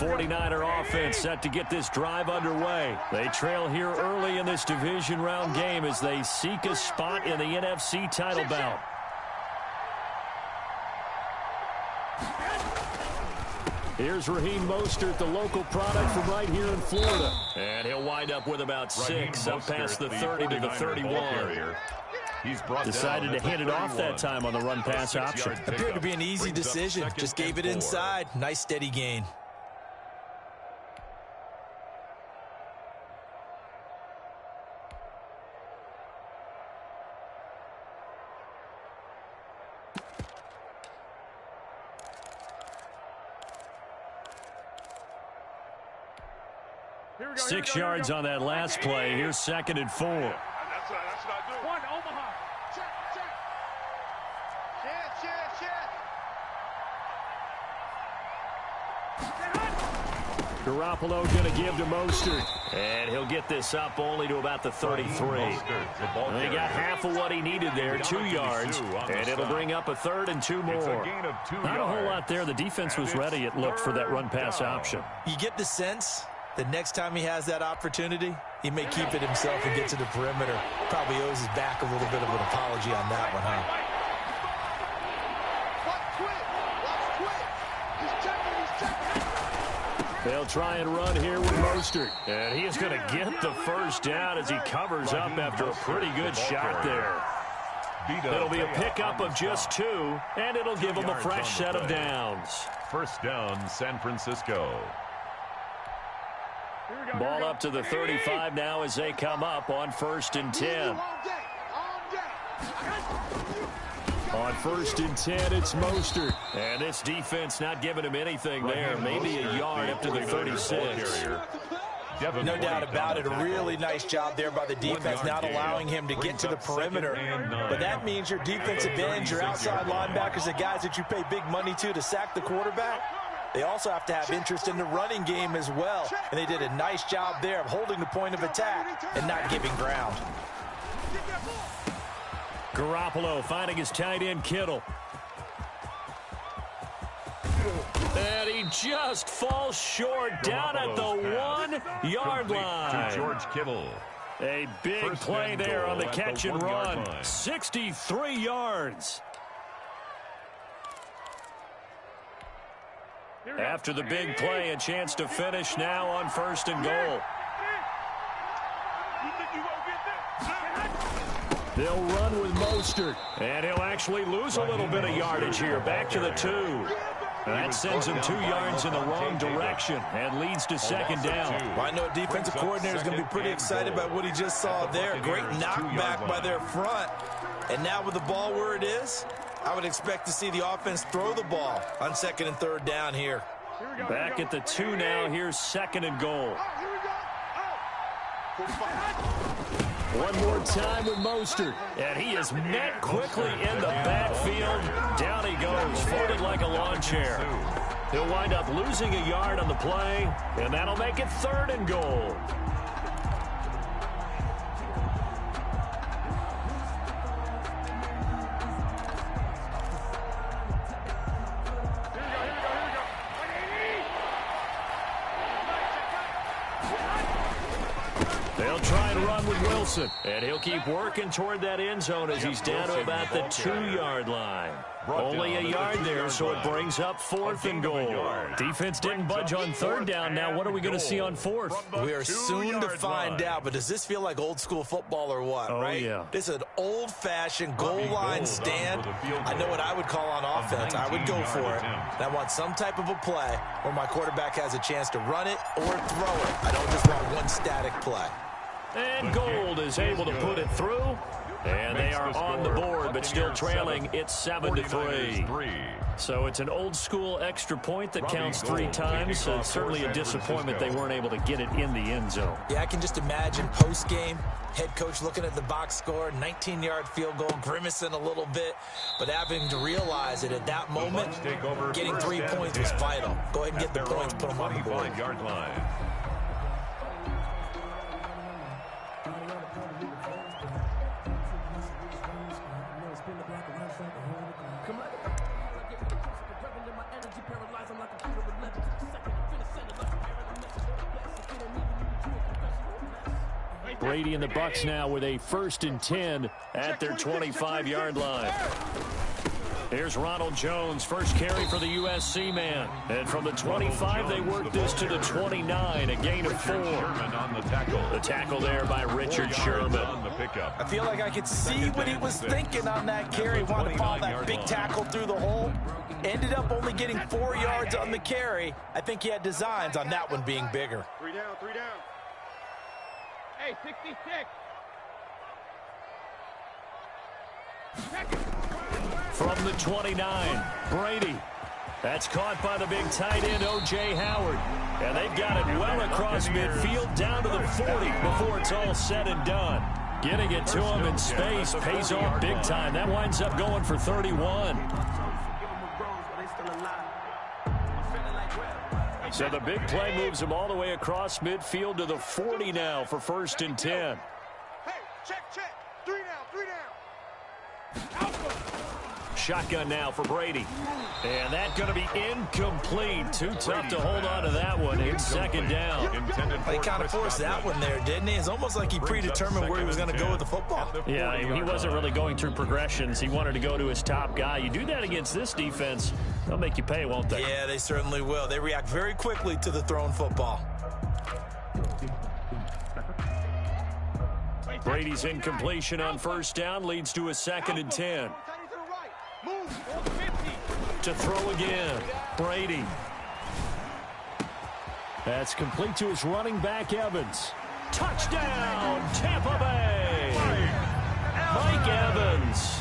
49er offense set to get this drive underway. They trail here early in this division round game as they seek a spot in the NFC title bout. Here's Raheem Mostert, the local product from right here in Florida. And he'll wind up with about 6 up past the 30 to the 31. Decided to hand it off that time on the run-pass option. Appeared to be an easy decision. Just gave it inside. Nice steady gain. Here 6 yards on that last play. Here's 2nd and 4. That's what I do. One, Omaha. Check. Garoppolo going to give to Mostert. And he'll get this up only to about the 33. They got half of what he needed there, 2 yards. And it'll bring up a 3rd and 2 more. Not a whole lot there. The defense was ready, it looked, for that run-pass option. You get the sense the next time he has that opportunity, he may keep it himself and get to the perimeter. Probably owes his back a little bit of an apology on that one, huh? They'll try and run here with Mostert. And he is going to get the first down as he covers up after a pretty good shot there. It'll be a pickup of just 2, and it'll give him a fresh set of downs. First down, San Francisco. Ball up to the 35 now as they come up on 1st and 10. On 1st and 10, it's Mostert. And this defense not giving him anything there. Maybe a yard up to the 36. No doubt about it. A really nice job there by the defense, not allowing him to get to the perimeter. But that means your defensive ends, your outside linebackers, the guys that you pay big money to sack the quarterback, they also have to have interest in the running game as well. And they did a nice job there of holding the point of attack and not giving ground. Garoppolo finding his tight end, Kittle. And he just falls short down at the 1-yard line. To George Kittle. A big play there on the catch and run. 63 yards. After the big play, a chance to finish now on 1st and goal. They'll run with Mostert, and he'll actually lose a little bit of yardage here. Back to the 2. That sends him 2 yards in the wrong direction and leads to 2nd down. Well, I know a defensive coordinator is going to be pretty excited by what he just saw there. Great knockback by their front. And now with the ball where it is, I would expect to see the offense throw the ball on 2nd and 3rd down here. Back at the 2 now. Here's 2nd and goal. One more time with Mostert. And he is met quickly in the backfield. Down he goes, folded like a lawn chair. He'll wind up losing a yard on the play, and that'll make it 3rd and goal. They'll try and run with Wilson, and he'll keep working toward that end zone as he's down to about the 2-yard line. Only a yard there, so it brings up 4th and goal. Defense didn't budge on 3rd down. Now what are we going to see on 4th? We are soon to find out, but does this feel like old school football or what, right? Yeah. This is an old-fashioned goal line stand. I know what I would call on offense. I would go for it. And I want some type of a play where my quarterback has a chance to run it or throw it. I don't just want one static play. And Gold is able to put it through. And they are on the board, but still trailing. It's 7-3. So it's an old-school extra point that counts 3 times. So it's certainly a disappointment they weren't able to get it in the end zone. Yeah, I can just imagine post-game, head coach looking at the box score, 19-yard field goal, grimacing a little bit, but having to realize that at that moment, getting 3 points was vital. Go ahead and get the points, put them on the board. Brady and the Bucs now with a 1st and 10 at their 25-yard line. Here's Ronald Jones, first carry for the USC man. And from the 25, they work this to the 29, a gain of 4. On the tackle. The tackle there by Richard Sherman. On the pickup. I feel like I could see what he was thinking on that carry. Wanted to follow that big tackle through the hole. Ended up only getting 4 yards on the carry. I think he had designs on that one being bigger. 3 down, 3 down. Hey, 66. From the 29, Brady. That's caught by the big tight end, O.J. Howard. And they've got it well across midfield down to the 40 before it's all said and done. Getting it to him in space pays off big time. That winds up going for 31. So the big play moves him all the way across midfield to the 40 now for 1st and 10. Hey, check. 3 down, 3 down. Shotgun now for Brady. And that's going to be incomplete. Too tough to hold on to that one. It's 2nd down. He kind of forced that one there, didn't he? It's almost like he predetermined where he was going to go with the football. Yeah, he wasn't really going through progressions. He wanted to go to his top guy. You do that against this defense, they'll make you pay, won't they? Yeah, they certainly will. They react very quickly to the thrown football. Brady's incompletion on 1st down leads to a 2nd and 10. To throw again, Brady. That's complete to his running back, Evans. Touchdown, Tampa Bay. Mike Evans,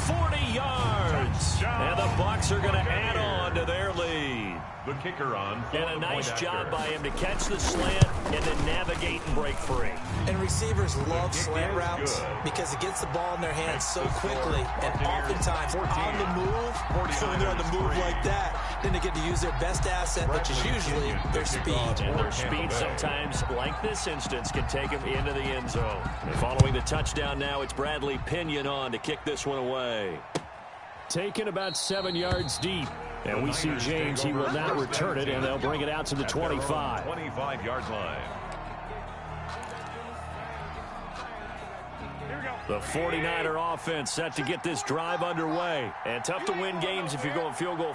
40 yards. And the Bucs are going to add on to their lead. The kicker on. And a nice job by him to catch the slant and then navigate and break free. And receivers love slant routes because it gets the ball in their hands so quickly. And oftentimes on the move, when they're on the move like that, then they get to use their best asset, which is usually their speed. And their speed sometimes, like this instance, can take them into the end zone. And following the touchdown now, it's Bradley Pinion on to kick this one away. Taken about 7 yards deep. And we see James, he will not return it, and they'll bring it out to the 25. 25-yard line. The 49er offense set to get this drive underway. And tough to win games if you're going field goal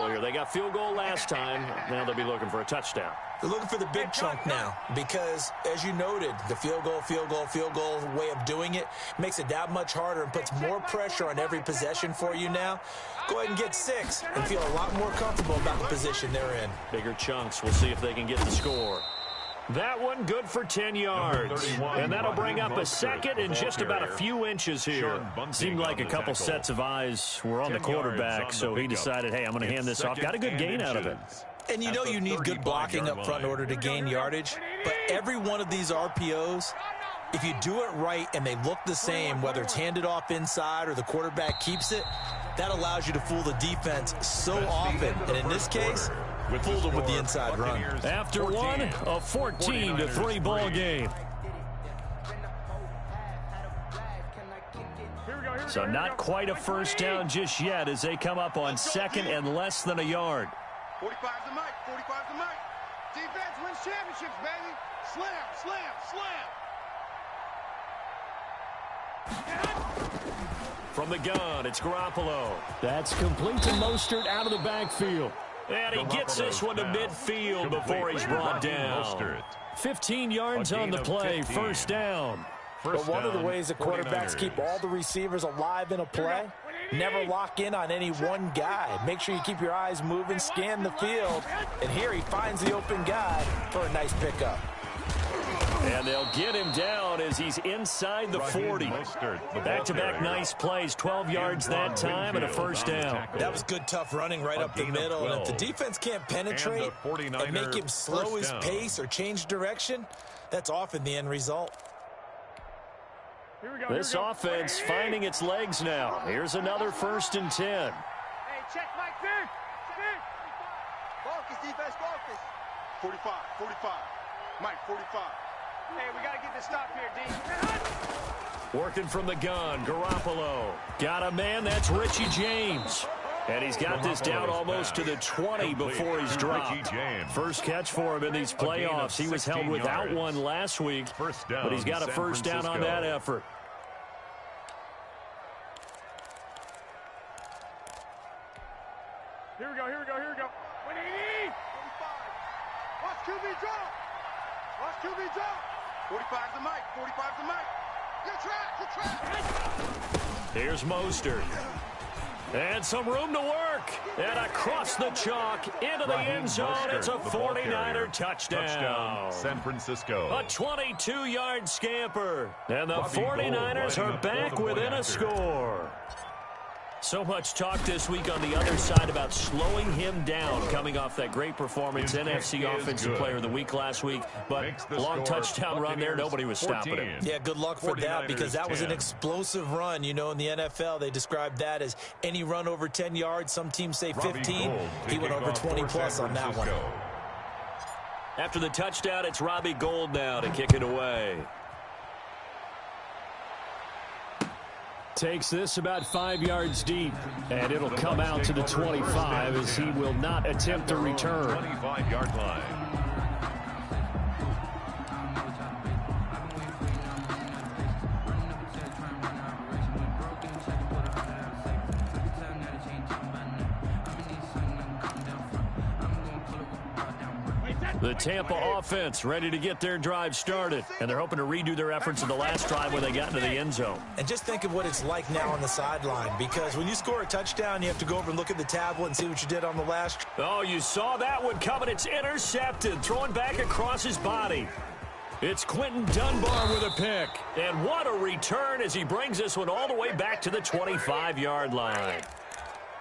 here. They got field goal last time. Now they'll be looking for a touchdown. They're looking for the big chunk now because, as you noted, the field goal way of doing it makes it that much harder and puts more pressure on every possession for you now. Go ahead and get 6 and feel a lot more comfortable about the position they're in. Bigger chunks. We'll see if they can get the score. That one good for 10 yards. And that'll bring up a 2nd and just about a few inches here. Seemed like a couple sets of eyes were on the quarterback, so he decided, hey, I'm going to hand this off. Got a good gain out of it. And you know you need good blocking up front in order to gain yardage. But every one of these RPOs, if you do it right and they look the same, whether it's handed off inside or the quarterback keeps it, that allows you to fool the defense so often. And in this case, fooled them with the inside run. After one, a 14-3 ball game. So not quite a 1st down just yet as they come up on 2nd and less than a yard. 45's the mic. 45's the mic. Defense wins championships, baby. Slam. From the gun, it's Garoppolo. That's complete to Mostert out of the backfield. And he gets this one to midfield before he's brought down. 15 yards on the play, 1st down. But one of the ways the quarterbacks keep all the receivers alive in a play, never lock in on any one guy. Make sure you keep your eyes moving, scan the field. And here he finds the open guy for a nice pickup. And they'll get him down as he's inside the 40. Back-to-back nice plays, 12 yards that time and a 1st down. That was good, tough running right up the middle. And if the defense can't penetrate and make him slow his pace or change direction, that's often the end result. This offense finding its legs now. Here's another 1st and 10. Hey, check Mike. Focus, defense, focus. 45. Mike, 45. Hey, we got to get this stop here, D. Working from the gun, Garoppolo. Got a man, that's Richie James. And he's got this down almost to the 20 before he's dropped. First catch for him in these playoffs. He was held without one last week, but he's got a first down on that effort. Here we go. 180. 45. Watch QB drop. 45's the mic. 45's the mic. You're trapped. Here's Mostert. And some room to work. And across the chalk into the end zone. It's a 49er touchdown. San Francisco. A 22-yard scamper. And the 49ers are back within a score. So much talk this week on the other side about slowing him down coming off that great performance, NFC Offensive Player of the Week last week. But long touchdown run there, nobody was stopping him. Yeah, good luck for that because that was an explosive run. You know, in the NFL, they described that as any run over 10 yards. Some teams say 15. He went over 20-plus on that one. After the touchdown, it's Robbie Gould now to kick it away. Takes this about 5 yards deep, and it'll come out to the 25 as he will not attempt to return. 25-yard line. The Tampa offense ready to get their drive started, and they're hoping to redo their efforts in the last drive when they got into the end zone. And just think of what it's like now on the sideline, because when you score a touchdown, you have to go over and look at the tablet and see what you did on the last. Oh, you saw that one coming. It's intercepted, throwing back across his body. It's Quentin Dunbar with a pick. And what a return as he brings this one all the way back to the 25-yard line.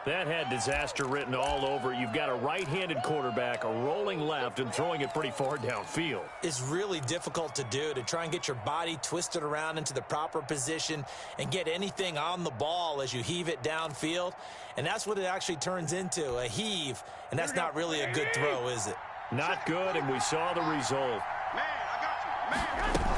That had disaster written all over it. You've got a right-handed quarterback, a rolling left, and throwing it pretty far downfield. It's really difficult to do, to try and get your body twisted around into the proper position and get anything on the ball as you heave it downfield. And that's what it actually turns into, a heave. And that's not really a good throw, is it? Not good, and we saw the result. Man, I got you. Man.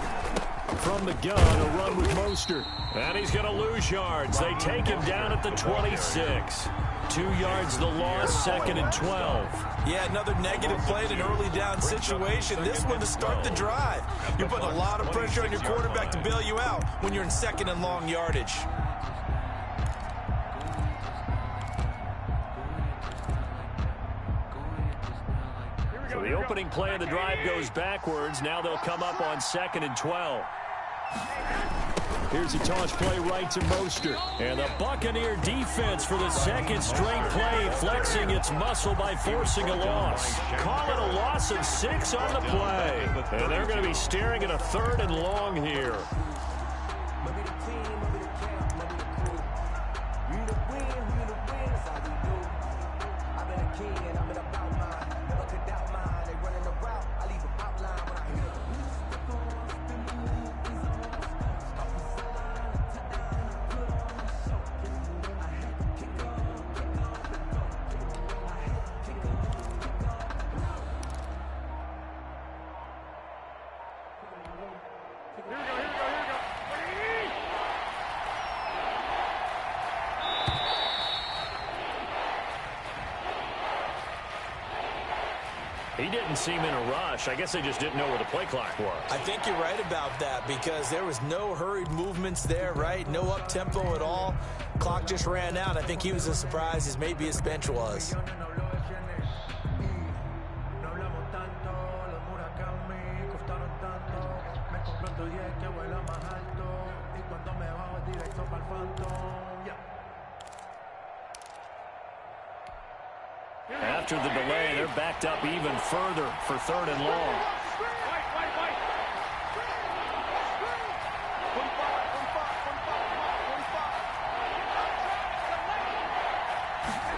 From the gun, a run with Mostert. And he's going to lose yards. They take him down at the 26. 2 yards the loss, 2nd and 12. Yeah, another negative play in an early down situation. This one to start the drive. You're putting a lot of pressure on your quarterback to bail you out when you're in 2nd and long yardage. So the opening play of the drive goes backwards. Now they'll come up on 2nd and 12. Here's a toss play right to Mostert. And the Buccaneer defense for the second straight play, flexing its muscle by forcing a loss. Call it a loss of 6 on the play. And they're going to be staring at a 3rd and long here. He didn't seem in a rush. I guess they just didn't know where the play clock was. I think you're right about that because there was no hurried movements there, right? No up-tempo at all. Clock just ran out. I think he was as surprised as maybe his bench was. After the delay, they're backed up even further for 3rd and long.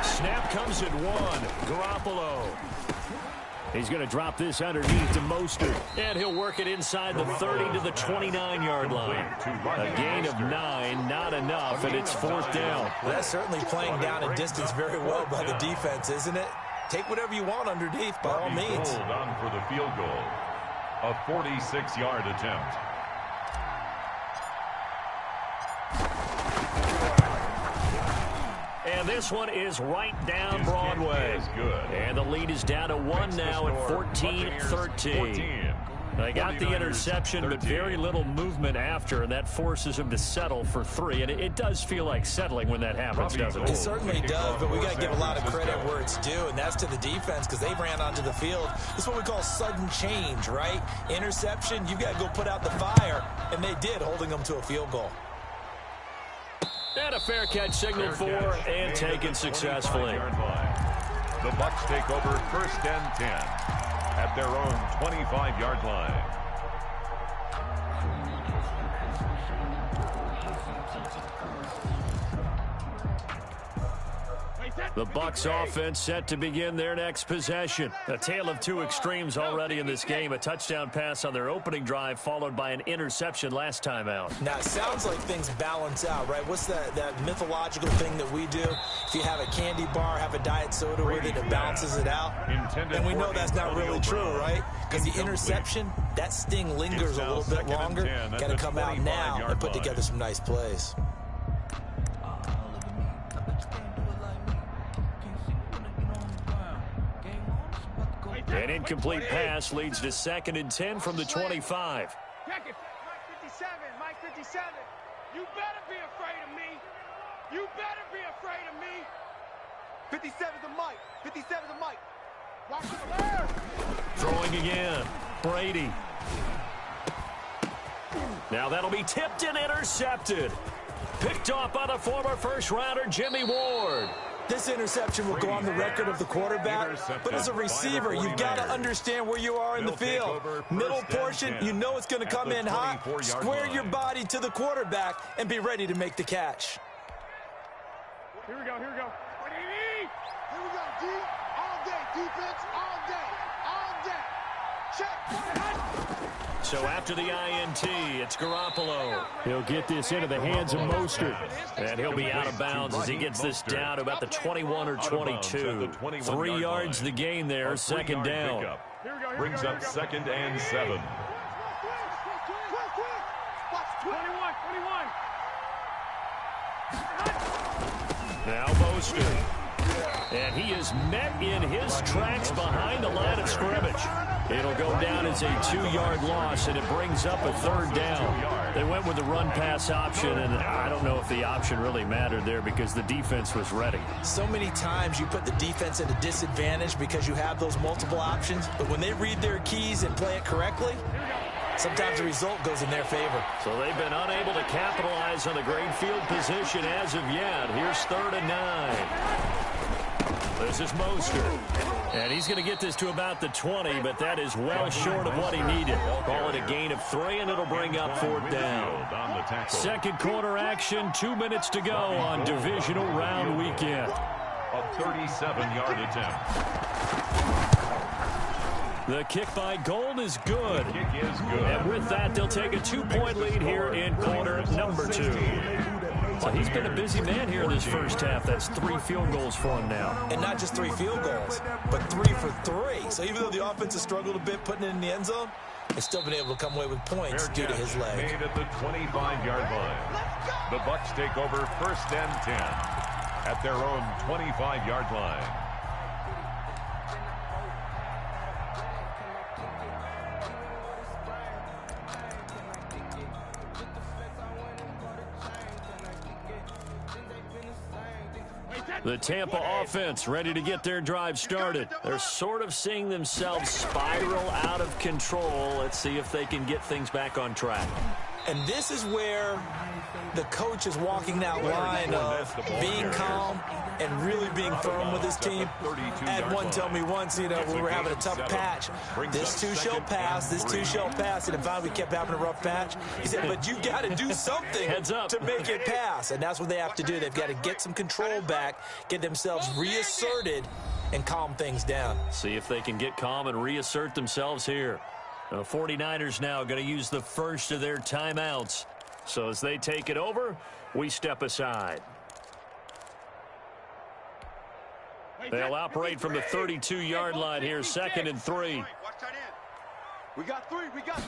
Snap comes at 1. Garoppolo. He's going to drop this underneath to Mostert. And he'll work it inside the 30 to the 29-yard line. A gain of 9, not enough, and it's 4th down. That's certainly playing down a distance very well by the defense, isn't it? Take whatever you want underneath, by all means. Hold on for the field goal. A 46-yard attempt. And this one is right down Broadway. And the lead is down to 1 now at 14-13. They got the interception, but very little movement after, and that forces him to settle for 3. And it does feel like settling when that happens, doesn't it? It certainly does, but we got to give a lot of credit where it's due, and that's to the defense because they ran onto the field. This is what we call sudden change, right? Interception, you got to go put out the fire, and they did, holding them to a field goal. And a fair catch signaled for and taken successfully. The Bucs take over 1st and 10 at their own 25-yard line. The Bucs offense set to begin their next possession. A tale of two extremes already in this game. A touchdown pass on their opening drive followed by an interception last time out. Now, it sounds like things balance out, right? What's that mythological thing that we do? If you have a candy bar, have a diet soda with it, it balances it out. And we know that's not really true, right? Because the interception, that sting lingers a little bit longer. Got to come out now and put together some nice plays. An incomplete pass leads to 2nd and 10 from the 25. Mike 57, Mike 57. You better be afraid of me. You better be afraid of me. 57's a Mike. 57's a Mike. Watch the left. Throwing again. Brady. Now that'll be tipped and intercepted. Picked off by the former first-rounder Jimmy Ward. This interception will go on the record of the quarterback, but as a receiver, you've got to understand where you are in the field. Middle portion, you know it's going to come in hot. Square your body to the quarterback and be ready to make the catch. Here we go, here we go. What do you need? Here we go, D. All day, defense, all day, all day. Check. So after the INT, it's Garoppolo. He'll get this into the hands of Mostert. And he'll be out of bounds as he gets this down to about the 21 or 22. 3 yards the gain there, 2nd down. Brings up 2nd and 7. 21. Now Mostert. And he is met in his tracks behind the line of scrimmage. It'll go down as a 2-yard loss, and it brings up a 3rd down. They went with the run-pass option, and I don't know if the option really mattered there because the defense was ready. So many times you put the defense at a disadvantage because you have those multiple options, but when they read their keys and play it correctly, sometimes the result goes in their favor. So they've been unable to capitalize on the great field position as of yet. Here's 3rd and 9. This is Mostert. And he's going to get this to about the 20, but that is well short of what he needed. Call it a gain of 3, and it'll bring up 4th down. Second quarter action, 2 minutes to go on divisional round weekend. A 37-yard attempt. The kick by Gold is good. Kick is good. And with that, they'll take a 2-point lead here in quarter number 2. Well, he's been a busy man here in this first half. That's 3 field goals for him now. And not just 3 field goals, but 3 for 3. So even though the offense has struggled a bit putting it in the end zone, they've still been able to come away with points due to his leg. Made at the 25-yard line. The Bucs take over 1st and 10 at their own 25-yard line. The Tampa offense ready to get their drive started. They're sort of seeing themselves spiral out of control. Let's see if they can get things back on track. And this is where the coach is walking that line of being calm and really being firm with his team. I had one tell me once, you know, when we were having a tough patch, this too shall pass, this too shall pass. And finally we kept having a rough patch. He said, but you got to do something to make it pass. And that's what they have to do. They've got to get some control back, get themselves reasserted, and calm things down. See if they can get calm and reassert themselves here. The 49ers now going to use the first of their timeouts. So as they take it over, we step aside. They'll operate from the 32-yard line here, 2nd and 3. We got 3. We got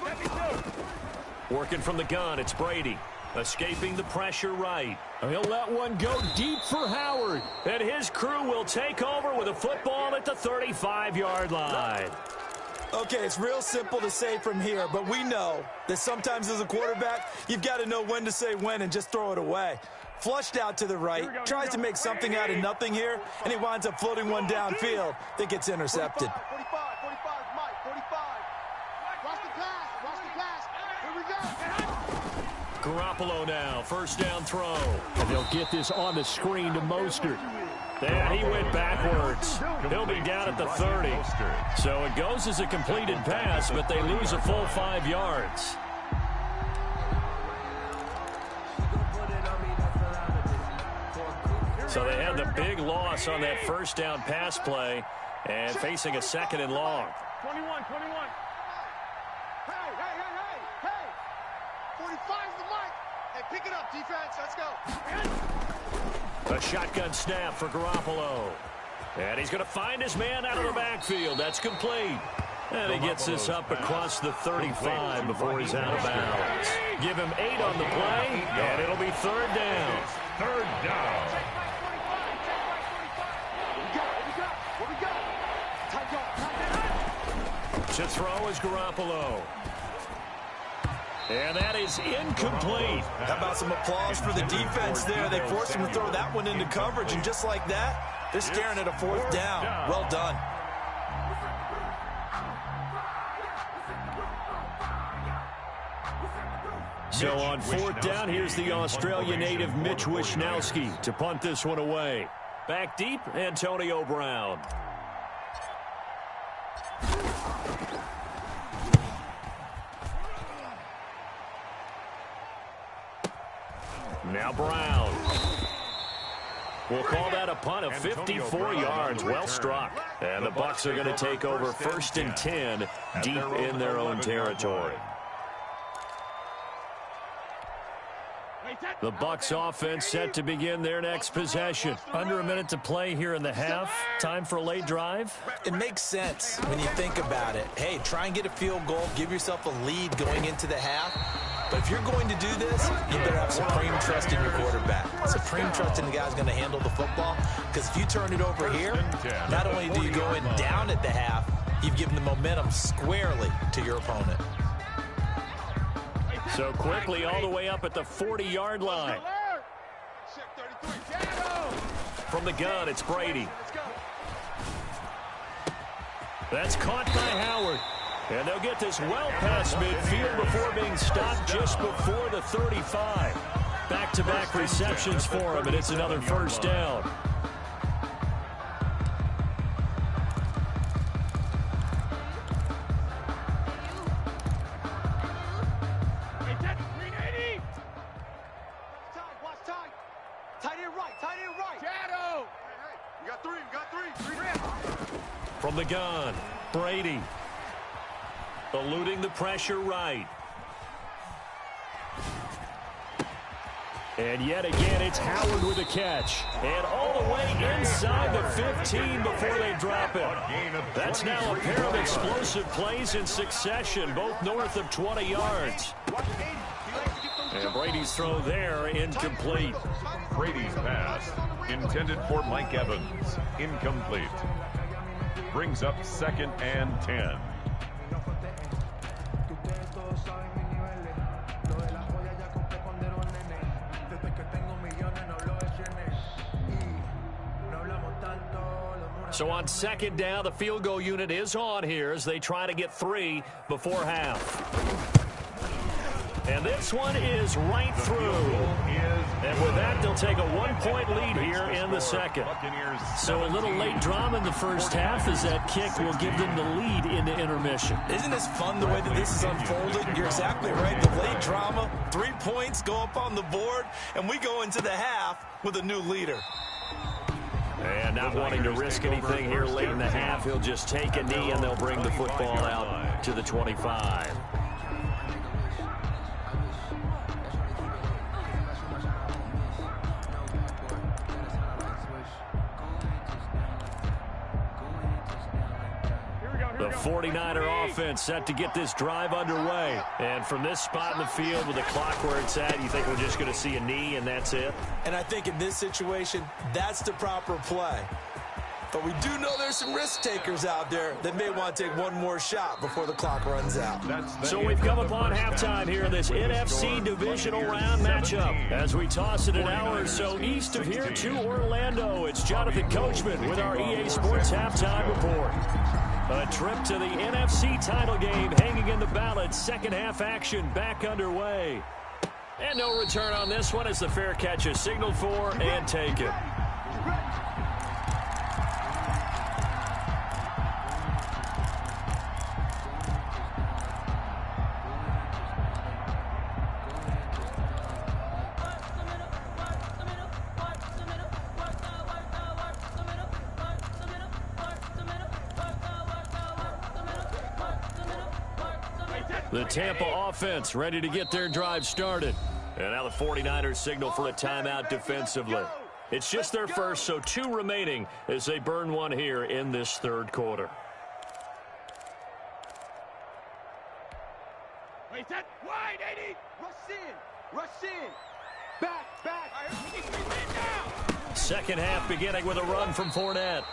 3. Working from the gun, it's Brady. Escaping the pressure right. He'll let one go deep for Howard. And his crew will take over with a football at the 35-yard line. Okay, it's real simple to say from here, but we know that sometimes as a quarterback, you've got to know when to say when and just throw it away. Flushed out to the right, tries to make something out of nothing here, and he winds up floating one downfield that gets intercepted. 45, Mike, 45. Watch the pass. Here we go. Garoppolo now, first down throw. And they'll get this on the screen to Mostert. Yeah, he went backwards. He'll be down at the 30. So it goes as a completed pass, but they lose a full 5 yards. So they had the big loss on that first down pass play and facing a 2nd and long. 21. Hey. 45's the mic. Hey, pick it up, defense. Let's go. A shotgun snap for Garoppolo. And he's going to find his man out of the backfield. That's complete. And he gets this up across the 35 before he's out of bounds. Give him 8 on the play, and it'll be 3rd down. 3rd down. What we got? Tight yard. To throw is Garoppolo. And that is incomplete. How about some applause for the defense there? They forced him to throw that one into coverage, and just like that, they're staring at a 4th down. Well done. So on 4th down, here's the Australian native Mitch Wishnowsky to punt this one away. Back deep, Antonio Brown. Now Brown. We'll call that a punt of 54 yards. Well struck. And the Bucs are going to take over 1st and 10 deep in their own territory. The Bucs offense set to begin their next possession. Under a minute to play here in the half. Time for a late drive. It makes sense when you think about it. Hey, try and get a field goal. Give yourself a lead going into the half. But if you're going to do this, you better have supreme trust in your quarterback. Supreme trust in the guy who's going to handle the football. Because if you turn it over here, not only do you go in down at the half, you've given the momentum squarely to your opponent. So quickly all the way up at the 40-yard line. From the gun, it's Brady. That's caught by Howard. And they'll get this well past midfield before being stopped just before the 35. Back-to-back receptions for him, and it's another 1st down. From the gun, Brady. Eluding the pressure right. And yet again, it's Howard with a catch. And all the way inside the 15 before they drop it. That's now a pair of explosive plays in succession, both north of 20 yards. And Brady's throw there, incomplete. Brady's pass, intended for Mike Evans, incomplete. Brings up 2nd and 10. So on 2nd down, the field goal unit is on here as they try to get 3 before half. And this one is right through. And with that, they'll take a 1-point lead here in the 2nd. So a little late drama in the first half as that kick will give them the lead into intermission. Isn't this fun the way that this is unfolding? You're exactly right. The late drama, 3 points go up on the board, and we go into the half with a new leader. And not wanting to risk anything here late in the half, he'll just take a knee and they'll bring the football out to the 25. Here we go. The 49er offense set to get this drive underway. And from this spot in the field with the clock where it's at, you think we're just going to see a knee and that's it? And I think in this situation, that's the proper play. But we do know there's some risk takers out there that may want to take one more shot before the clock runs out. So we've come upon halftime here in this NFC divisional round matchup. As we toss it an hour or so east of here to Orlando, it's Jonathan Coachman with our EA Sports Halftime Report. A trip to the NFC title game hanging in the balance. Second half action back underway. And no return on this one as the fair catch is signaled for and taken. The Tampa offense ready to get their drive started. And now the 49ers signal for a timeout defensively. It's just their first, so 2 remaining as they burn one here in this third quarter. Wait, that wide, 80. Rush in. Back. Second half beginning with a run from Fournette.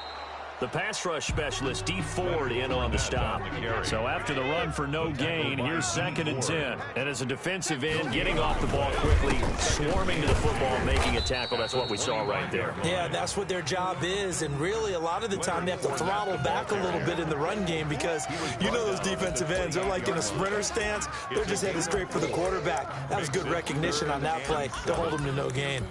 The pass rush specialist, D. Ford, in on the stop. So after the run for no gain, here's 2nd and 10. And as a defensive end, getting off the ball quickly, swarming to the football, making a tackle. That's what we saw right there. Yeah, that's what their job is. And really, a lot of the time, they have to throttle back a little bit in the run game because you know those defensive ends, they're like in a sprinter stance. They're just headed straight for the quarterback. That was good recognition on that play to hold them to no gain.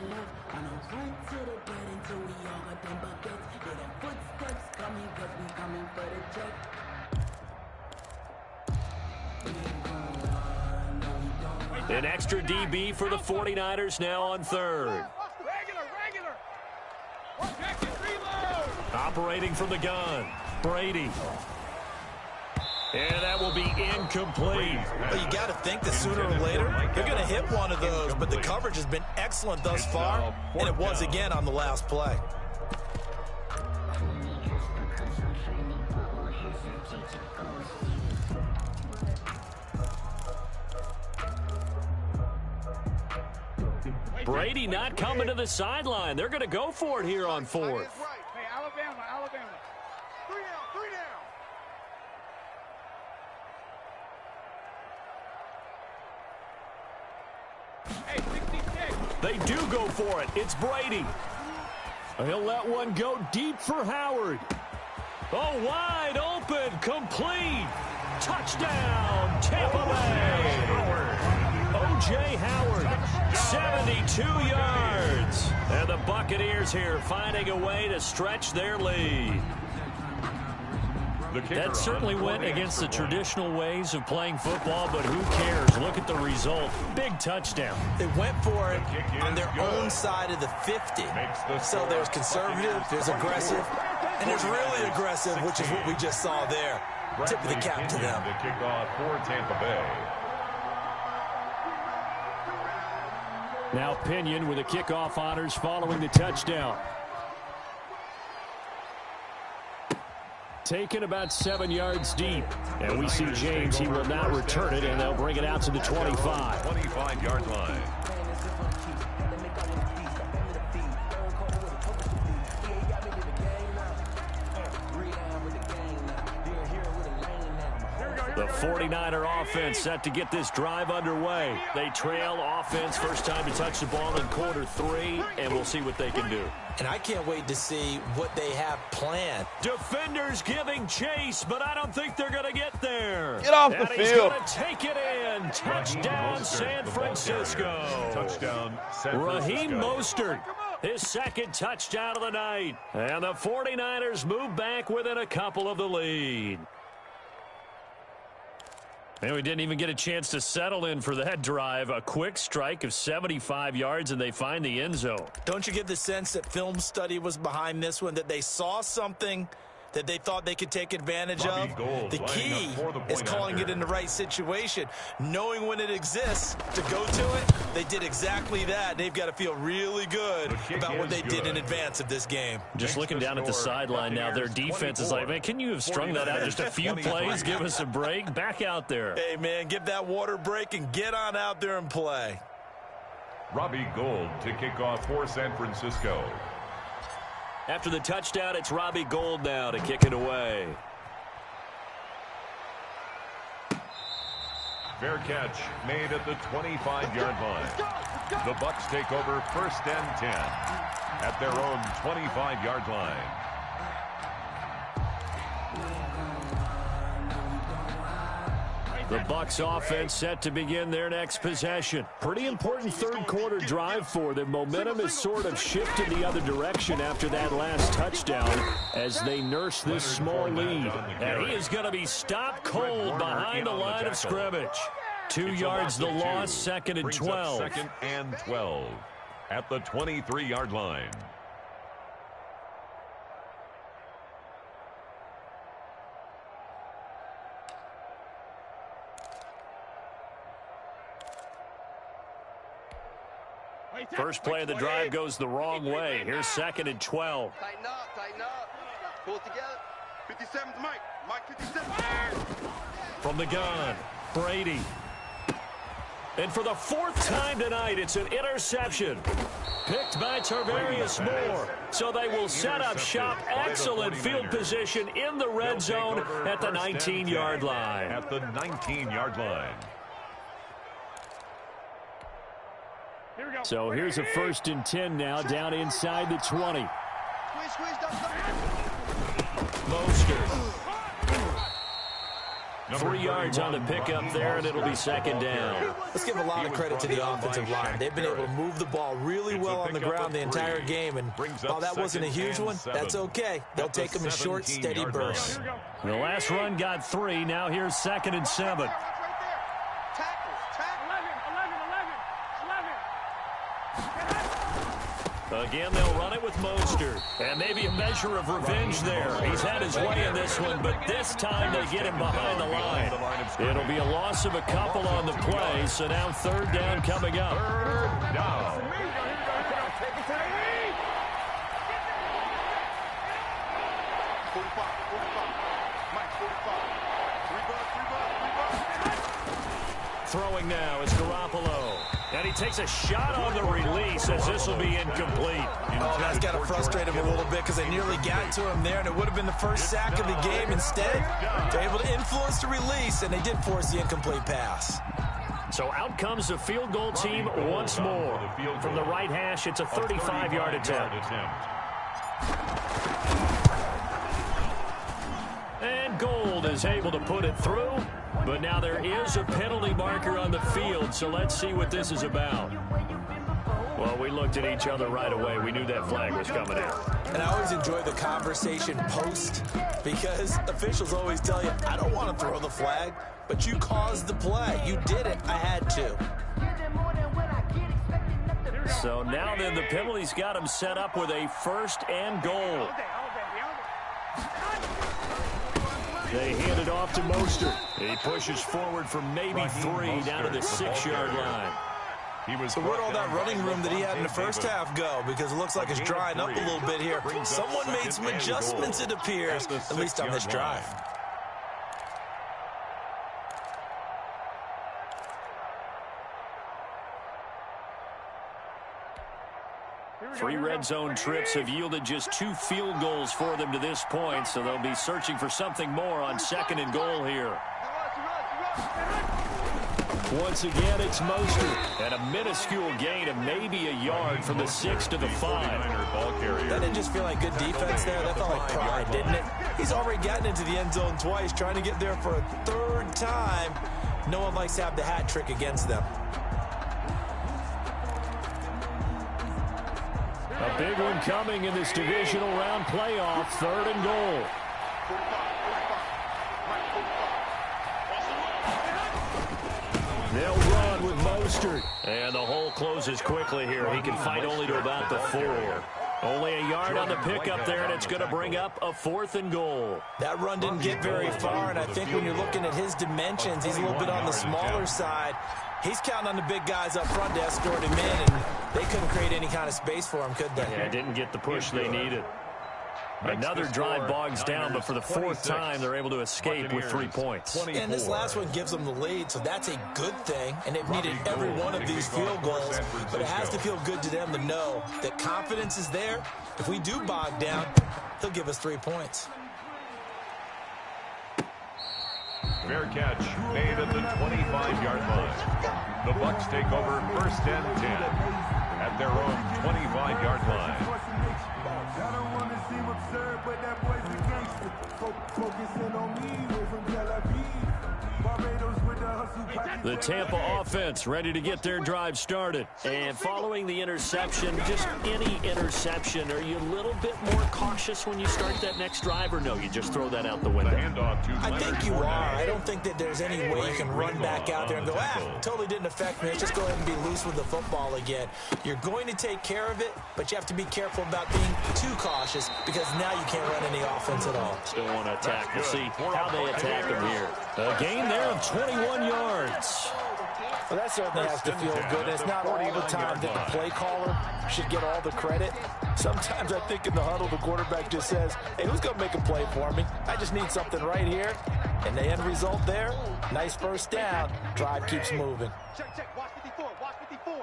An extra DB for the 49ers now on third. Regular. Operating from the gun, Brady. And that will be incomplete. Well, you got to think that sooner or later, they're going to hit one of those, but the coverage has been excellent thus far, and it was again on the last play. Brady not coming to the sideline. They're going to go for it here on 4th. Hey, Alabama. 3 down. Hey, 66. They do go for it. It's Brady. He'll let one go deep for Howard. Oh, wide open, complete. Touchdown, Tampa Bay. O.J. Howard, 72 yards. And the Buccaneers here finding a way to stretch their lead. That certainly went against the traditional ways of playing football, but who cares? Look at the result. Big touchdown. They went for it on their own side of the 50. So there's conservative, there's aggressive, and there's really aggressive, which is what we just saw there. Tip of the cap to them. The kickoff for Tampa Bay. Now Pinion with the kickoff honors following the touchdown. Taken about 7 yards deep. And we see James, he will not return it, and they'll bring it out to the 25. 25-yard line. The 49er offense set to get this drive underway. They trail offense, first time to touch the ball in quarter 3, and we'll see what they can do. And I can't wait to see what they have planned. Defenders giving chase, but I don't think they're going to get there. Get off the and field. He's going to take it in. Touchdown, San Francisco. Touchdown, San Francisco. Raheem Mostert, his second touchdown of the night. And the 49ers move back within a couple of the lead. And we didn't even get a chance to settle in for that drive. A quick strike of 75 yards, and they find the end zone. Don't you get the sense that film study was behind this one, that they saw something that they thought they could take advantage of. The key is calling it in the right situation, knowing when it exists to go to it. They did exactly that. They've got to feel really good about what they did in advance of this game. Just looking down at the sideline now, their defense is like, man, can you have strung that out just a few plays? Give us a break. Back out there. Hey, man, give that water break and get on out there and play. Robbie Gould to kick off for San Francisco. After the touchdown, it's Robbie Gould now to kick it away. Fair catch made at the 25-yard line. The Bucs take over 1st and 10 at their own 25-yard line. The Bucs offense set to begin their next possession. Pretty important third quarter drive for them. Momentum has sort of shifted the other direction after that last touchdown as they nurse this small lead. And he is going to be stopped cold behind the line of scrimmage. 2 yards the loss, 2nd and 12. 2nd and 12 at the 23-yard line. First play of the drive goes the wrong way. Here's 2nd and 12. Tighten up, tighten up. Pull it together. 57's Mike. Mike 57. From the gun, Brady. And for the 4th time tonight, it's an interception. Picked by Tarvarius Moore. So they will set up shop. Excellent field position in the red zone at the 19-yard line. At the 19-yard line. So here's a 1st and 10 now, down inside the 20. Mostert. 3 yards on the pickup there, and it'll be 2nd down. Let's give a lot of credit to the offensive line. They've been able to move the ball really well on the ground the entire game, and while that wasn't a huge one, that's okay. They'll take them in short, steady bursts. The last run got 3. Now here's 2nd and 7. Again, they'll run it with Mostert. And maybe a measure of revenge there. He's had his way in this one, but this time they get him behind the line. It'll be a loss of a couple on the play, so now 3rd down coming up. 3rd down. Throwing now is Garoppolo. And he takes a shot on the release as this will be incomplete. Oh, that's got to frustrate him a little bit because they nearly got to him there, and it would have been the first sack of the game. Instead, they're able to influence the release, and they did force the incomplete pass. So out comes the field goal team once more. From the right hash, it's a 35-yard attempt. And Gould is able to put it through. But now there is a penalty marker on the field, so let's see what this is about. Well, we looked at each other right away. We knew that flag was coming out. And I always enjoy the conversation post because officials always tell you, I don't want to throw the flag, but you caused the play. You did it. I had to. So now then the penalty's got him set up with a 1st and goal. They hand it off to Mostert. He pushes forward for maybe 3 down to the 6-yard line. So where'd all that running room that he had in the first half go? Because it looks like it's drying up a little bit here. Someone made some adjustments, it appears, at least on this drive. 3 red zone trips have yielded just 2 field goals for them to this point, so they'll be searching for something more on 2nd and goal here. Once again, it's Mostert, and a minuscule gain of maybe a yard from the 6 to the 5. That didn't just feel like good defense there. That felt like pride, didn't it? He's already gotten into the end zone twice, trying to get there for a 3rd time. No one likes to have the hat trick against them. A big one coming in this divisional round playoff, 3rd and goal. They'll run with Mostert. And the hole closes quickly here. He can fight only to about the 4. Only a yard on the pickup there, and it's going to bring up a 4th and goal. That run didn't get very far, and I think when you're looking at his dimensions, he's a little bit on the smaller side. He's counting on the big guys up front to escort him in, and they couldn't create any kind of space for him, could they? Yeah, didn't get the push they needed. Another drive bogs down, but for the 4th time, they're able to escape with 3 points. And this last one gives them the lead, so that's a good thing. And they've needed every one of these field goals, but it has to feel good to them to know that confidence is there. If we do bog down, they'll give us 3 points. Fair catch made at the 25-yard line. The Bucks take over 1st and 10 at their own 25-yard line. I don't want to seem absurd, but that boy's a gangster. Focusing on me, we're from Tel Aviv. Barbados with the hustle. The Tampa offense ready to get their drive started. And following the interception, just any interception, are you a little bit more cautious when you start that next drive, or no, you just throw that out the window? I think you are. I don't think that there's any way you can run back out there and go, totally didn't affect me. Let's just go ahead and be loose with the football again. You're going to take care of it, but you have to be careful about being too cautious because now you can't run any offense at all. Still want to attack. We'll see how they attack them here. A gain there of 21 yards. Well, that certainly has to feel good. It's not all the time that the play caller should get all the credit. Sometimes I think in the huddle, the quarterback just says, hey, who's going to make a play for me? I just need something right here. And the end result there, nice 1st down. Drive keeps moving. Check. Watch 54. Watch 54.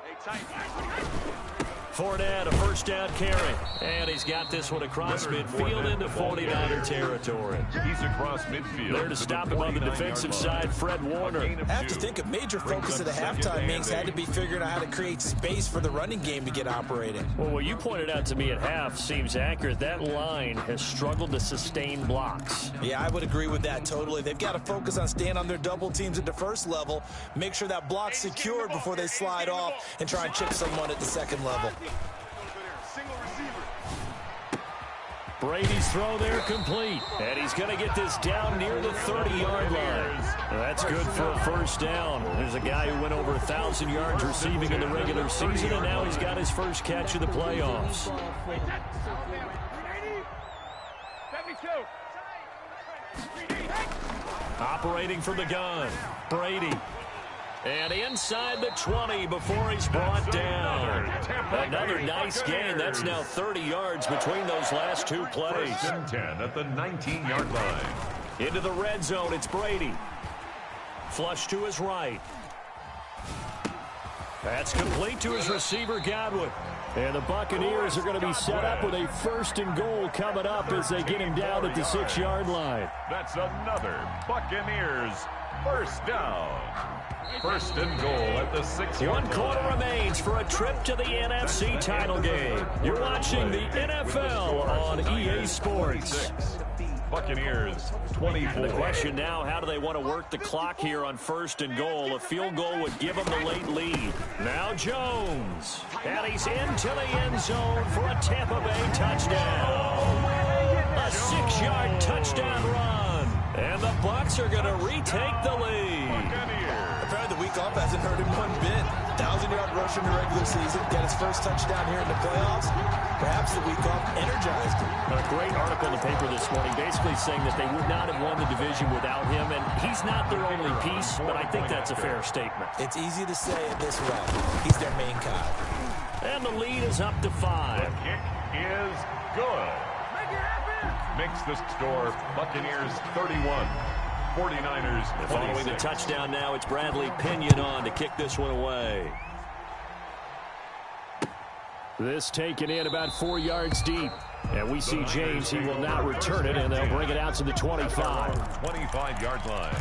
Hey, tight. Fournette, a 1st down carry. And he's got this one across midfield into 49er territory. He's across midfield. There to stop him on the defensive side, Fred Warner. I have to think a major focus of the halftime meetings had to be figuring out how to create space for the running game to get operating. Well, what you pointed out to me at half seems accurate. That line has struggled to sustain blocks. Yeah, I would agree with that totally. They've got to focus on staying on their double teams at the 1st level, make sure that block's secured before they slide off, and try and chip someone at the 2nd level. Brady's throw there complete. And he's going to get this down near the 30-yard line. That's good for a 1st down. There's a guy who went over 1,000 yards receiving in the regular season, and now he's got his 1st catch of the playoffs. Operating from the gun, Brady. And inside the 20 before he's brought down. Another nice gain. That's now 30 yards between those last 2 plays. 1st and 10 at the 19-yard line. Into the red zone, it's Brady. Flush to his right. That's complete to his receiver, Godwin. And the Buccaneers are going to be set up with a 1st and goal coming up as they get him down at the 6-yard line. That's another Buccaneers 1st down. 1st and goal at the 6-yard line. 1 quarter remains for a trip to the NFC title game. You're watching the NFL on EA Sports. Buccaneers 24. The question now, how do they want to work the clock here on 1st and goal? A field goal would give them the late lead. Now Jones. And he's into the end zone for a Tampa Bay touchdown. A 6-yard touchdown run. And the Bucs are going to retake the lead. Apparently the week off hasn't hurt him one bit. 1,000-yard rush in the regular season. Got his 1st touchdown here in the playoffs. Perhaps the week off energized him. A great article in the paper this morning basically saying that they would not have won the division without him. And he's not their only piece, but I think that's a fair statement. It's easy to say it this way. He's their main guy. And the lead is up to 5. The kick is good. Makes the score Buccaneers 31. 49ers 26. Following the touchdown now, it's Bradley Pinion on to kick this one away. This taken in about 4 yards deep. And we see James, he will not return it, and they'll bring it out to the 25. 25-yard line.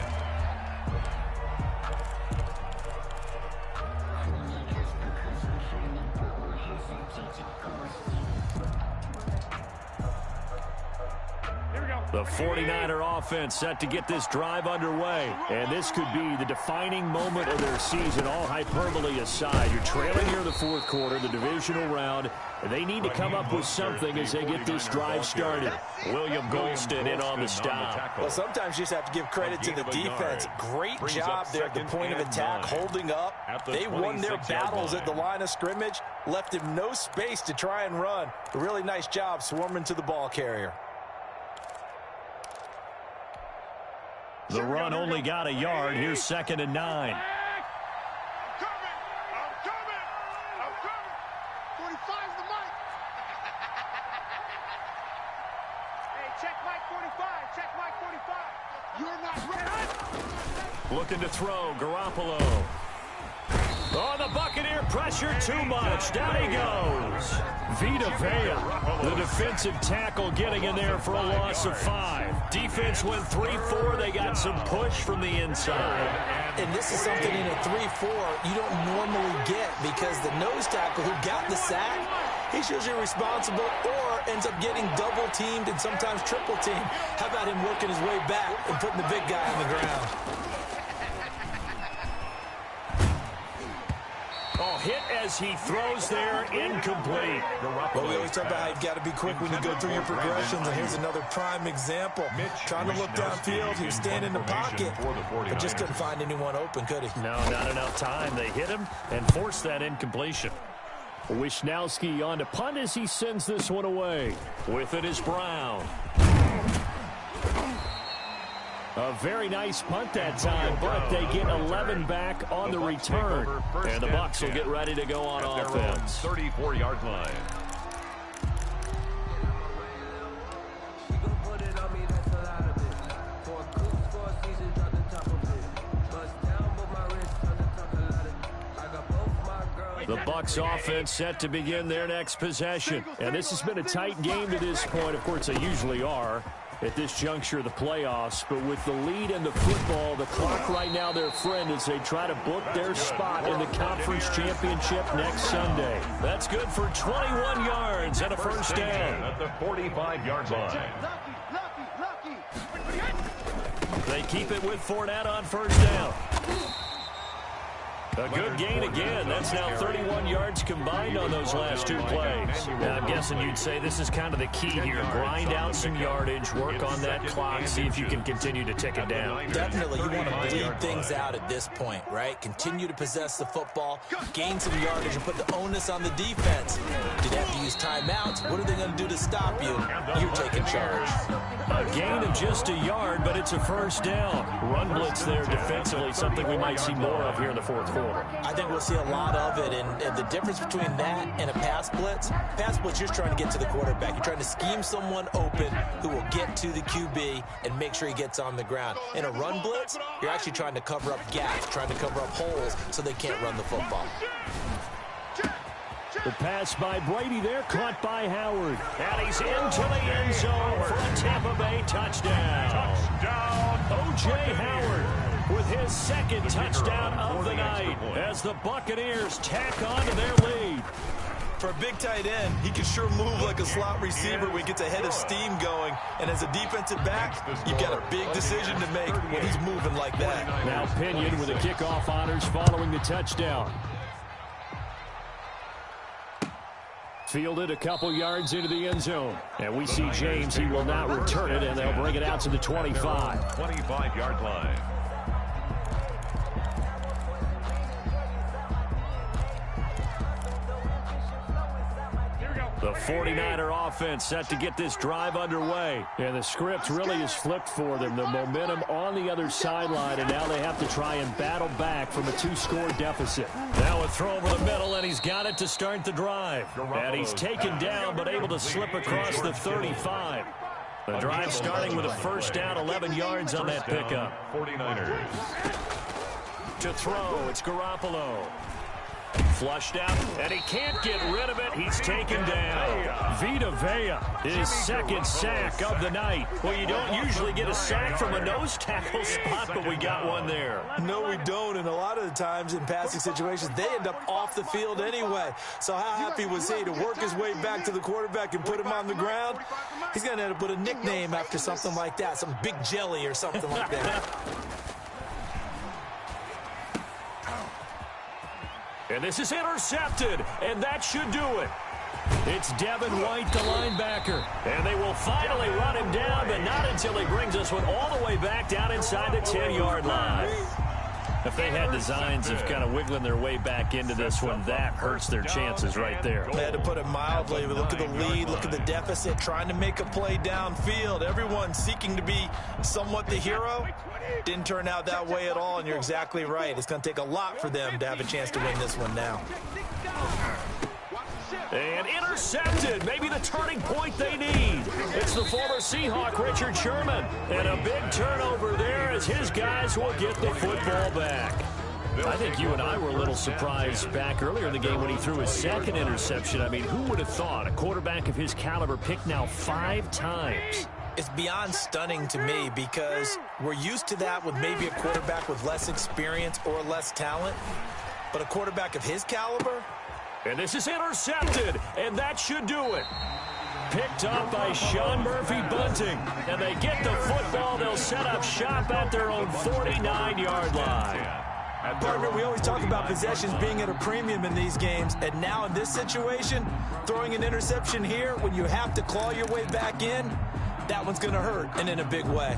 Here we go. The 49er offense set to get this drive underway. And this could be the defining moment of their season, all hyperbole aside. You're trailing here in the fourth quarter, the divisional round, and they need to come up with something as they get this drive started. William Golston in on the stop. Well, sometimes you just have to give credit to the defense. Great job there at the point of attack, holding up. They won their battles at the line of scrimmage, left him no space to try and run. A really nice job swarming to the ball carrier. The run only got a yard. Here's 2nd and 9. I'm coming. 45's the mic. Hey, check mic 45. Check mic 45. You're not ready. Looking to throw, Garoppolo. Oh, the Buccaneer pressure too much. Down he goes. Vita Vea, the defensive tackle, getting in there for a loss of 5. Defense went 3-4. They got some push from the inside. And this is something in a 3-4 you don't normally get, because the nose tackle who got the sack, he's usually responsible or ends up getting double teamed and sometimes triple teamed. How about him working his way back and putting the big guy on the ground? Oh, hit as he throws there, incomplete. Well, we always talk about how you've got to be quick when you go through your progressions, and here's another prime example. Trying to look downfield, he was standing in the pocket, but just couldn't find anyone open, could he? No, not enough time. They hit him and forced that incompletion. Wisnowski on to punt as he sends this one away. With it is Brown. A very nice punt that time, but they get 11 back on the return. And the Bucs will get ready to go on offense. 34-yard line. The Bucs offense set to begin their next possession. And this has been a tight game to this point. Of course, they usually are at this juncture of the playoffs, but with the lead in the football, the clock right now their friend as they try to book their spot in the conference championship next Sunday. That's good for 21 yards and a first down. At the 45-yard line. They keep it with Fournette on first down. A good gain again. That's now 31 yards combined on those last 2 plays. Now, I'm guessing you'd say this is kind of the key here. Grind out some yardage, work on that clock, see if you can continue to tick it down. Definitely, you want to bleed things out at this point, right? Continue to possess the football, gain some yardage, and put the onus on the defense. Do they have to use timeouts? What are they going to do to stop you? You're taking charge. A gain of just a yard, but it's a first down. Run blitz there defensively, something we might see more of here in the fourth quarter. I think we'll see a lot of it, and the difference between that and a pass blitz, you're just trying to get to the quarterback. You're trying to scheme someone open who will get to the QB and make sure he gets on the ground. In a run blitz, you're actually trying to cover up gaps, trying to cover up holes so they can't run the football. The pass by Brady there, caught by Howard. And he's into the end zone for a Tampa Bay touchdown. O.J. Howard with his second touchdown of the night as the Buccaneers tack on to their lead. For a big tight end, he can sure move like a slot receiver when he gets a head of steam going. And as a defensive back, you've got a big decision to make when he's moving like that. Now Pinion with the kickoff honors following the touchdown. Fielded a couple yards into the end zone. And we see James, he will not return it, and they'll bring it out to the 25. 25-yard line. The 49er offense set to get this drive underway. And the script really is flipped for them. The momentum on the other sideline, and now they have to try and battle back from a 2-score deficit. Now a throw over the middle, and he's got it to start the drive. And he's taken down, but able to slip across the 35. The drive starting with a first down, 11 yards on that pickup. 49ers. To throw, it's Garoppolo. flushed out, and he can't get rid of it. He's taken down. Vita Vea, his second sack of the night. Well, you don't usually get a sack from a nose tackle spot, but we got one there. No, we don't, and a lot of the times in passing situations, they end up off the field anyway. So how happy was he to work his way back to the quarterback and put him on the ground? He's going to end up with a nickname after something like that, some Big Jelly or something like that. And this is intercepted, and that should do it. It's Devin White, the linebacker. And they will finally run him down, but not until he brings this one all the way back down inside the 10-yard line. If they had designs of kind of wiggling their way back into this one, that hurts their chances right there. They had to put it mildly. Look at the lead, look at the deficit, trying to make a play downfield. Everyone seeking to be somewhat the hero. Didn't turn out that way at all, and you're exactly right. It's going to take a lot for them to have a chance to win this one now. And intercepted, maybe the turning point they need. It's the former Seahawk, Richard Sherman. And a big turnover there as his guys will get the football back. I think you and I were a little surprised back earlier in the game when he threw his second interception. I mean, who would have thought a quarterback of his caliber picked now 5 times? It's beyond stunning to me because we're used to that with maybe a quarterback with less experience or less talent. But a quarterback of his caliber? And this is intercepted, and that should do it. Picked up by Sean Murphy-Bunting. And they get the football. They'll set up shop at their own 49-yard line. Partner, we always talk about possessions being at a premium in these games. And now in this situation, throwing an interception here when you have to claw your way back in, that one's going to hurt, and in a big way.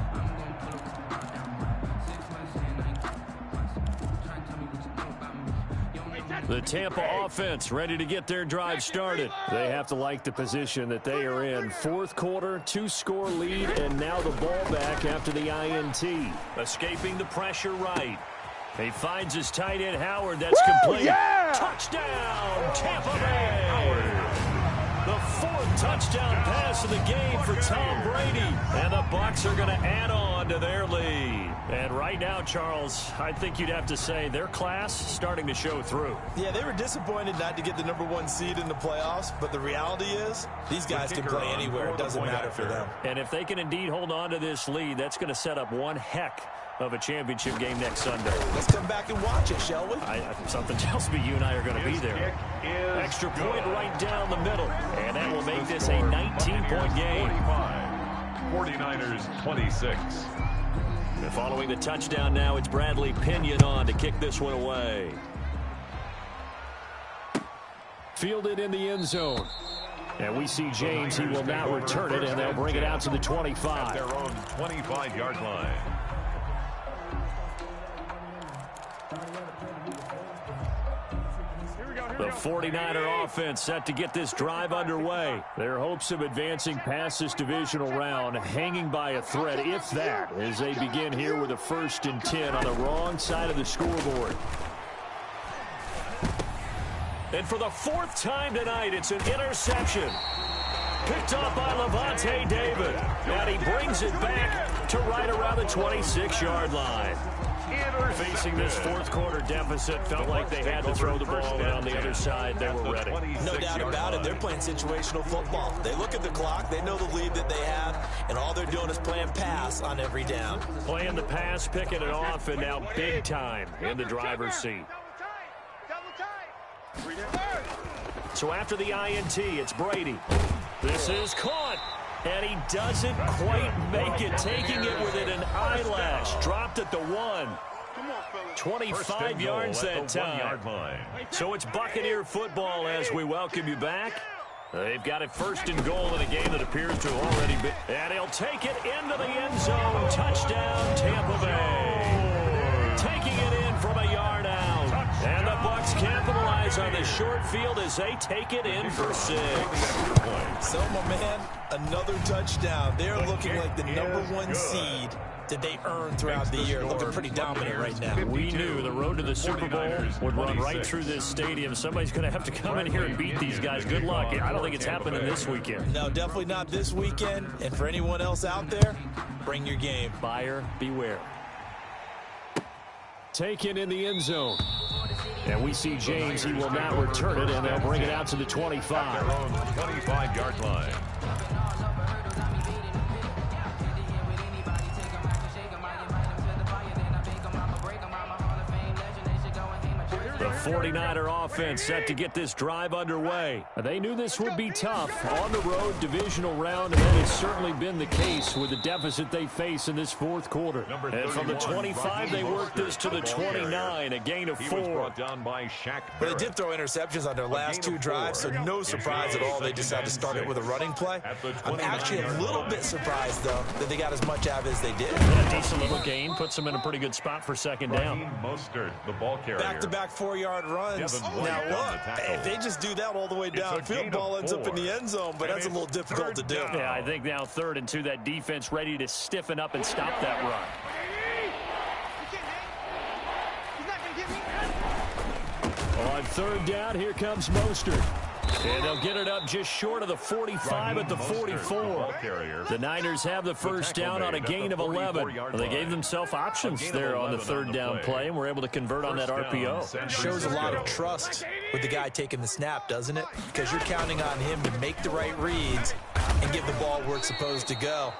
The Tampa offense ready to get their drive started. They have to like the position that they are in. Fourth quarter, 2-score lead, and now the ball back after the INT. Escaping the pressure right. He finds his tight end, Howard. That's complete. Yeah! Touchdown, Tampa Bay! The 4th touchdown pass of the game for Tom Brady. And the Bucs are going to add on to their lead. And right now, Charles, I think you'd have to say their class starting to show through. Yeah, they were disappointed not to get the #1 seed in the playoffs, but the reality is these guys can play anywhere. It doesn't matter for them. And if they can indeed hold on to this lead, that's going to set up one heck of a championship game next Sunday. Let's come back and watch it, shall we? Something tells me you and I are going to be there. Extra point right down the middle, and that will make this a 19-point game. 49ers 26. And following the touchdown now, it's Bradley Pinion on to kick this one away. Fielded in the end zone. And we see James. He will now return it, and they'll bring it out to the 25. At their own 25-yard line. The 49er offense set to get this drive underway. Their hopes of advancing past this divisional round hanging by a thread, if that, as they begin here with a 1st and 10 on the wrong side of the scoreboard. And for the 4th time tonight, it's an interception. Picked up by Levante David. And he brings it back to right around the 26-yard line. Facing this 4th quarter deficit, felt like they had to throw the ball, and on the other side, they were ready. No doubt about it. They're playing situational football. They look at the clock, they know the lead that they have, and all they're doing is playing pass on every down. Playing the pass, picking it off, and now big time in the driver's seat. So after the INT, it's Brady. This is caught. And he doesn't quite make it, taking it within an eyelash. Dropped at the 1. 25 yards that time. So it's Buccaneer football as we welcome you back. They've got it 1st and goal in a game that appears to have already been. And he'll take it into the end zone. Touchdown, Tampa Bay. Taking it in from a yard out. And the Bucs capitalize on the short field as they take it in for 6. So, my man, another touchdown. They're looking like the #1 seed that they earned throughout the year. Looking pretty dominant right now. We knew the road to the Super Bowl would run right through this stadium. Somebody's going to have to come in here and beat these guys. Good luck. I don't think it's happening this weekend. No, definitely not this weekend. And for anyone else out there, bring your game. Buyer beware. Taken in the end zone. And we see James, he will not return it, and they'll bring it out to the 25. At their own 25-yard line. The 49er offense set to get this drive underway. They knew this would be tough. On the road, divisional round, and that has certainly been the case with the deficit they face in this fourth quarter. And from the 25, they worked this to the 29, a gain of 4. But they did throw interceptions on their last 2 drives, so no surprise at all they decided to start it with a running play. I'm actually a little bit surprised, though, that they got as much out of it as they did. Yeah, a decent little gain puts them in a pretty good spot for second down. The ball carrier. Back-to-back 4-yard runs. Now look, if they just do that all the way downfield, ball ends up in the end zone, but that's a little difficult to do. Yeah, I think now 3rd and 2, that defense ready to stiffen up and stop that run. On 3rd down, here comes Mostert. And they'll get it up just short of the 45 at the 44. The Niners have the first down on a gain of 11. Well, they gave themselves options there on the 3rd down play and were able to convert on that RPO. Shows a lot of trust with the guy taking the snap, doesn't it? Because you're counting on him to make the right reads and give the ball where it's supposed to go.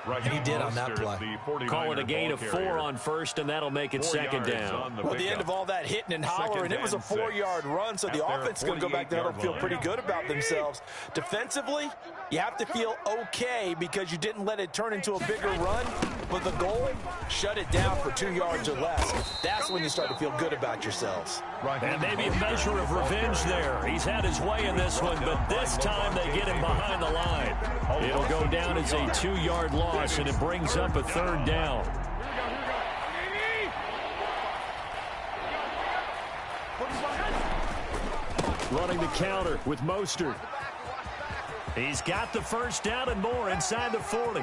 And he did on that play. Call it a gain of 4 on 1st, and that'll make it 2nd down. Well, at the end of all that hitting and hollering, it was a 4-yard run, so the offense is going to go back there and feel pretty good about themselves. Defensively, you have to feel okay because you didn't let it turn into a bigger run, but the goal, shut it down for 2 yards or less. That's when you start to feel good about yourselves. And maybe a measure of revenge there. He's had his way in this one, but this time they get him behind the line. It'll go down as a 2-yard loss, and it brings up a 3rd down. Running the counter with Mostert. He's got the first down and more inside the 40.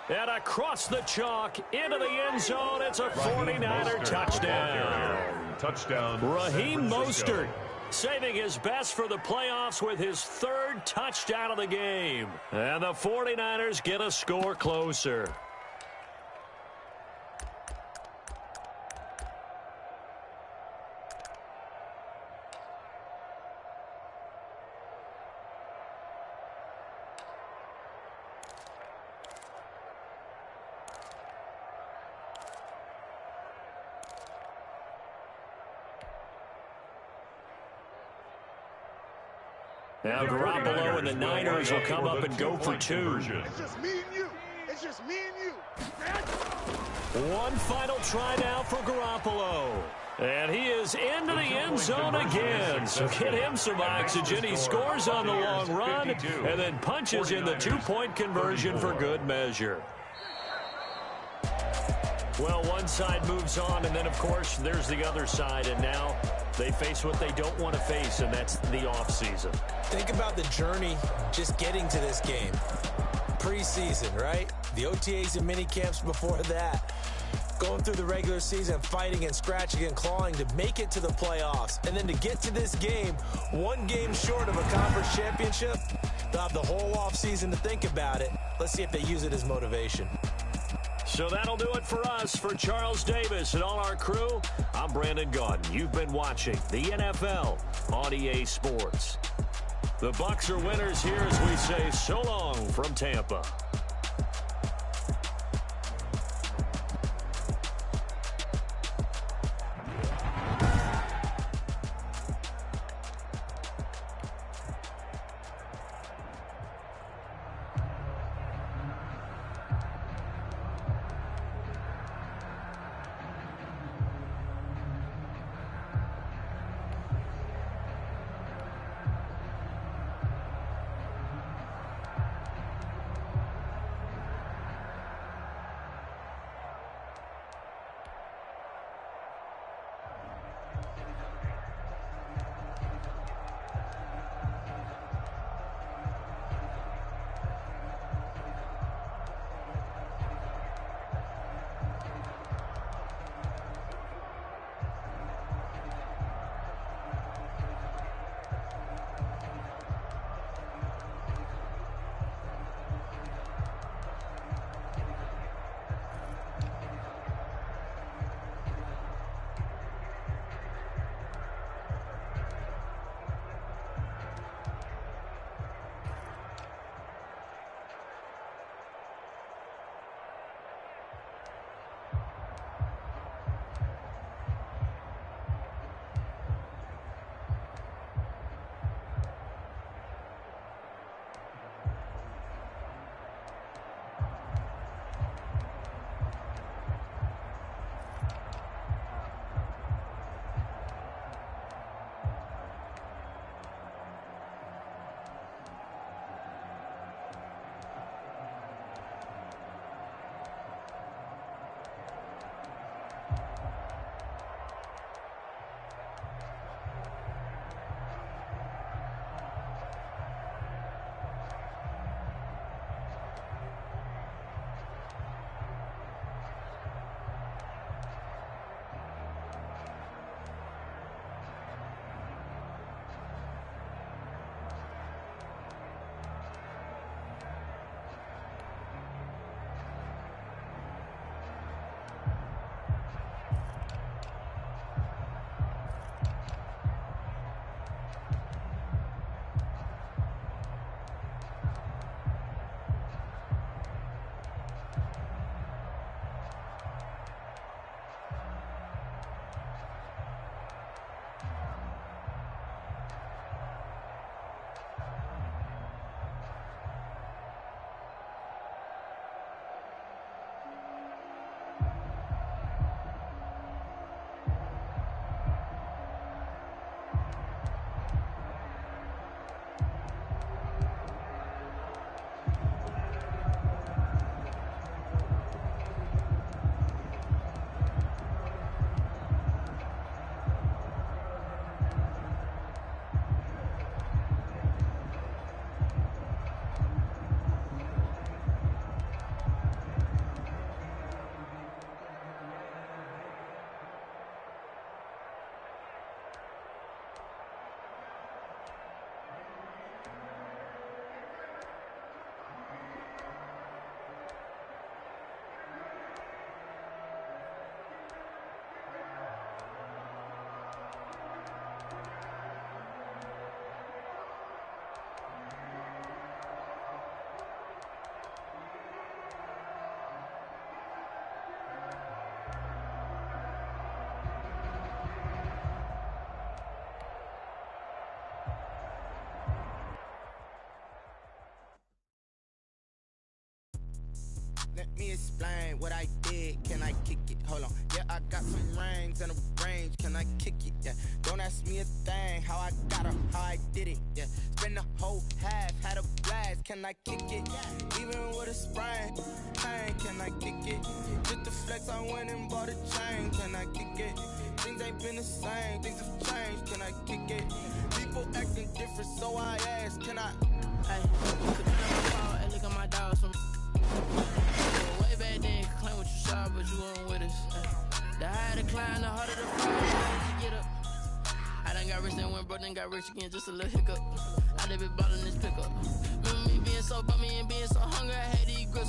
And across the chalk into the end zone, it's a 49er touchdown. Raheem Mostert saving his best for the playoffs with his 3rd touchdown of the game. And the 49ers get a score closer. Now Garoppolo and the Niners will come up and go for 2. It's just me and you. It's just me and you. One final try now for Garoppolo. And he is into the end zone again. So get him some oxygen. He scores on the long run and then punches in the 2-point conversion for good measure. Well, one side moves on, and then, of course, there's the other side. And now they face what they don't want to face, and that's the offseason. Think about the journey just getting to this game. Preseason, right? The OTAs and mini camps before that. Going through the regular season, fighting and scratching and clawing to make it to the playoffs. And then to get to this game, 1 game short of a conference championship, they'll have the whole offseason to think about it. Let's see if they use it as motivation. So that'll do it for us. For Charles Davis and all our crew, I'm Brandon Gaudin. You've been watching the NFL on EA Sports. The Bucs are winners here as we say so long from Tampa. Let me explain what I did. Can I kick it? Hold on. Yeah, I got some rings and a range. Can I kick it? Yeah. Don't ask me a thing. How I got her, how I did it. Yeah. Spend the whole half, had a blast. Can I kick it? Even with a sprain. Pain, can I kick it? Just the flex, I went and bought a chain. Can I kick it? Things ain't been the same. Things have changed. Can I kick it? People acting different, so I ask. Can I? Hey, hey, look at my dogs from way back then. Claim what you saw, but you weren't with us. The higher the climb, the harder the fall. To get up. I done got rich, then went broke, then got rich again. Just a little hiccup. I done been ballin' this pickup. Remember me being so bummy and being so hungry. I had these grips